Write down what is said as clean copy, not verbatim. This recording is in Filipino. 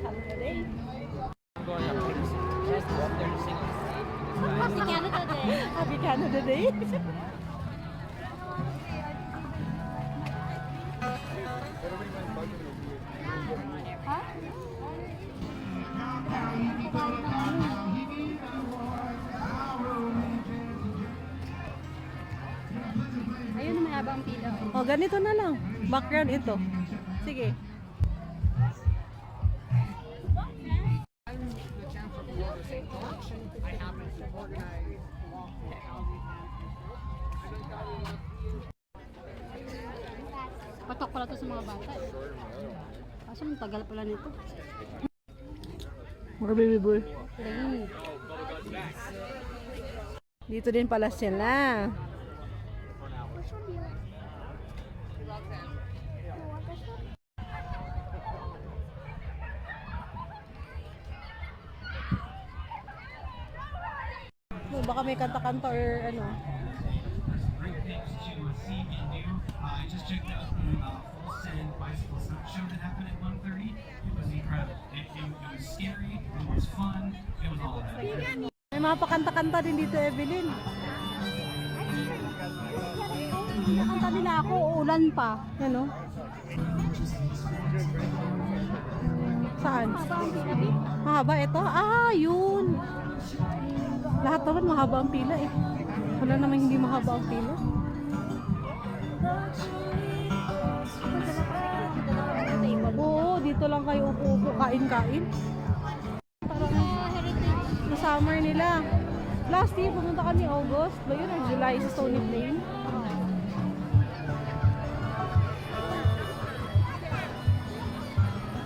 Canada Day. Happy Canada Day. Happy Canada Day. Ha? Ayun, may habang pila. Oh, ganito na lang. Background ito. Sige. Patok pala to sa mga bata. Kaso ang tagal pala nito. More baby boy. Lagi. Dito din pala sila. Oh, baka may kanta-kanta or ano. I just checked out the Full Send Bicycle Show that happened at 1:30. It was incredible. It was scary, it was fun, it was all of that. May mga pakanta-kanta din dito, Evelyn. Nakanta nila ako, uulan pa. Ano? Saan? Haba ang pila. Mahaba ito? Ah, yun. Lahat naman mahaba ang pila eh. Wala namang hindi mahaba ang pila. Oo, dito lang kayo upo-upo, kain-kain. Parang Heritage. na summer nila. Last year, pumunta kami August ba yun or July sa Stony Plain.